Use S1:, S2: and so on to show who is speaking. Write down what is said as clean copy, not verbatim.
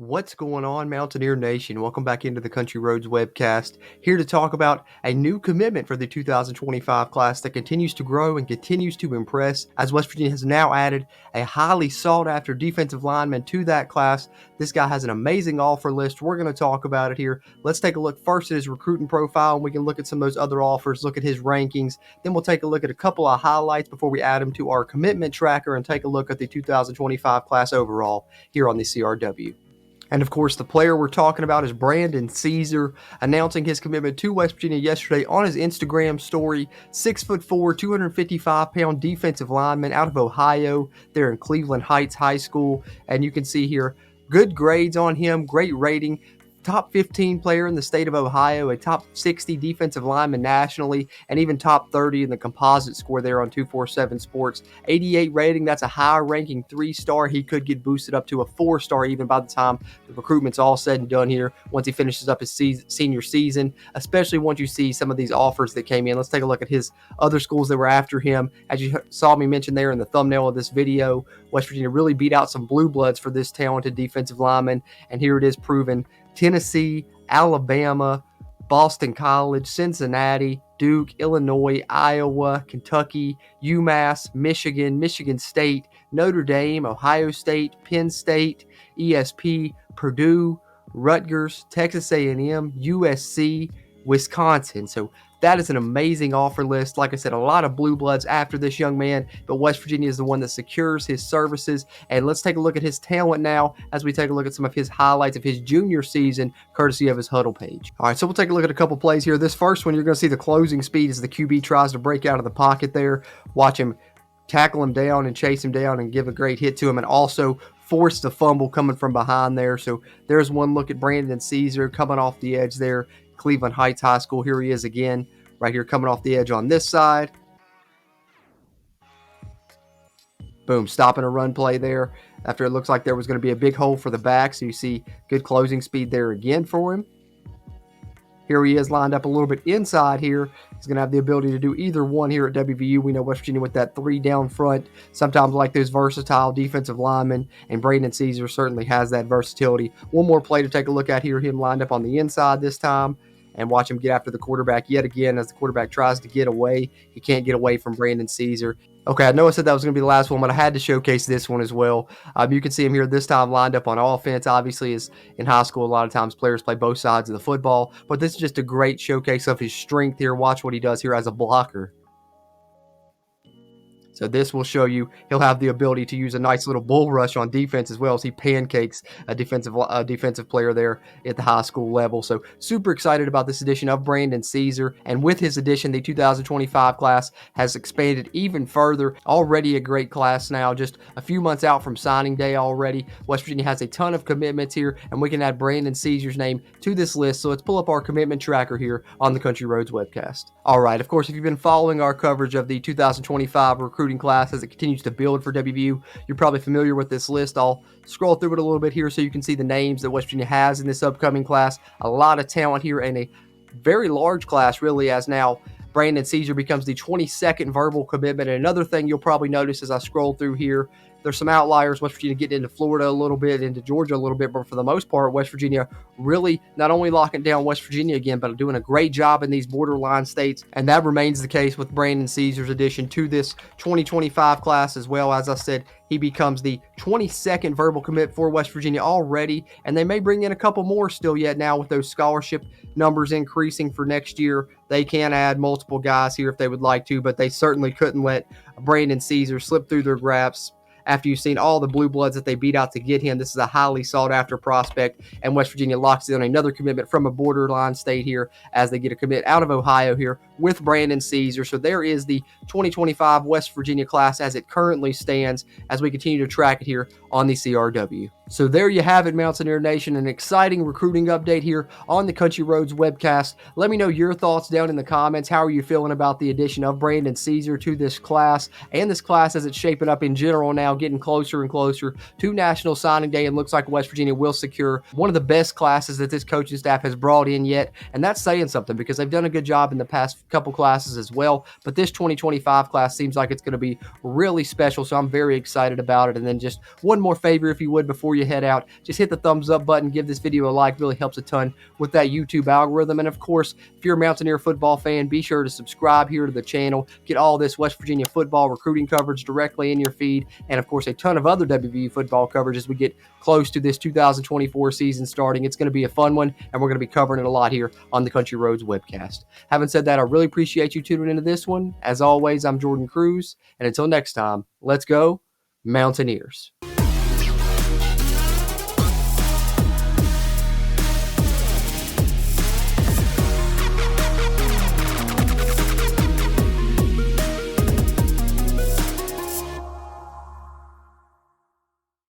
S1: What's going on, Mountaineer Nation? Welcome back into the Country Roads webcast. Here to talk about a new commitment for the 2025 class that continues to grow and continues to impress, as West Virginia has now added a highly sought-after defensive lineman to that class. This guy has an amazing offer list. We're going to talk about it here. Let's take a look first at his recruiting profile, and we can look at some of those other offers, look at his rankings. Then we'll take a look at a couple of highlights before we add him to our commitment tracker and take a look at the 2025 class overall here on the CRW. And of course, the player we're talking about is Brandon Caesar, announcing his commitment to West Virginia yesterday on his Instagram story. 6'4", 255-pound defensive lineman out of Ohio. They're in Cleveland Heights High School. And you can see here, good grades on him, great rating. Top 15 player in the state of Ohio, a top 60 defensive lineman nationally, and even top 30 in the composite score there on 247 Sports. 88 rating, that's a high ranking 3-star. He could get boosted up to a 4-star even by the time the recruitment's all said and done here once he finishes up his senior season, especially once you see some of these offers that came in. Let's take a look at his other schools that were after him. As you saw me mention there in the thumbnail of this video, West Virginia really beat out some blue bloods for this talented defensive lineman, and here it is proven. Tennessee, Alabama, Boston College, Cincinnati, Duke, Illinois, Iowa, Kentucky, UMass, Michigan, Michigan State, Notre Dame, Ohio State, Penn State, ESP, Purdue, Rutgers, Texas A&M, USC, Wisconsin. So that is an amazing offer list. Like I said, a lot of blue bloods after this young man, but West Virginia is the one that secures his services. And let's take a look at his talent now as we take a look at some of his highlights of his junior season, courtesy of his huddle page. All right, so we'll take a look at a couple plays here. This first one, you're going to see the closing speed as the QB tries to break out of the pocket there. Watch him tackle him down and chase him down and give a great hit to him, and also force the fumble coming from behind there. So there's one look at Brandon Caesar coming off the edge there. Cleveland Heights High School. Here he is again, right here coming off the edge on this side. Boom, stopping a run play there after it looks like there was going to be a big hole for the back. So you see good closing speed there again for him. Here he is lined up a little bit inside here. He's going to have the ability to do either one here at WVU. We know West Virginia with that 3 down front sometimes like those versatile defensive linemen, and Brandon Caesar certainly has that versatility. One more play to take a look at here, him lined up on the inside this time. And watch him get after the quarterback yet again as the quarterback tries to get away. He can't get away from Brandon Caesar. Okay, I know I said that was going to be the last one, but I had to showcase this one as well. You can see him here this time lined up on offense. Obviously, as in high school, a lot of times players play both sides of the football, but this is just a great showcase of his strength here. Watch what he does here as a blocker. So this will show you he'll have the ability to use a nice little bull rush on defense as well as he pancakes a defensive player there at the high school level. So super excited about this edition of Brandon Caesar. And with his addition, the 2025 class has expanded even further. Already a great class now, just a few months out from signing day already. West Virginia has a ton of commitments here, and we can add Brandon Caesar's name to this list. So let's pull up our commitment tracker here on the Country Roads webcast. All right, of course, if you've been following our coverage of the 2025 recruiting class as it continues to build for WVU, you're probably familiar with this list. I'll scroll through it a little bit here so you can see the names that West Virginia has in this upcoming class. A lot of talent here and a very large class, really, as now Brandon Caesar becomes the 22nd verbal commitment. And another thing you'll probably notice as I scroll through here, there's some outliers. West Virginia getting into Florida a little bit, into Georgia a little bit, but for the most part, West Virginia really not only locking down West Virginia again, but doing a great job in these borderline states. And that remains the case with Brandon Caesar's addition to this 2025 class as well. As I said, he becomes the 22nd verbal commit for West Virginia already, and they may bring in a couple more still yet now with those scholarship numbers increasing for next year. They can add multiple guys here if they would like to, but they certainly couldn't let Brandon Caesar slip through their grasp. After you've seen all the blue bloods that they beat out to get him, this is a highly sought-after prospect, and West Virginia locks in another commitment from a borderline state here as they get a commit out of Ohio here with Brandon Caesar. So there is the 2025 West Virginia class as it currently stands as we continue to track it here on the CRW. So there you have it, Mountaineer Nation, an exciting recruiting update here on the Country Roads webcast. Let me know your thoughts down in the comments. How are you feeling about the addition of Brandon Caesar to this class and this class as it's shaping up in general now, getting closer and closer to National Signing Day, and looks like West Virginia will secure one of the best classes that this coaching staff has brought in yet. And that's saying something because they've done a good job in the past couple classes as well. But this 2025 class seems like it's going to be really special. So I'm very excited about it. And then just one more favor, if you would, before you head out, just hit the thumbs up button, give this video a like, really helps a ton with that YouTube algorithm. And of course, if you're a Mountaineer football fan, be sure to subscribe here to the channel, get all this West Virginia football recruiting coverage directly in your feed, and of course a ton of other WVU football coverage as we get close to this 2024 season starting. It's going to be a fun one, and we're going to be covering it a lot here on the Country Roads webcast. Having said that, I really appreciate you tuning into this one. As always, I'm Jordan Cruz, and until next time, let's go Mountaineers.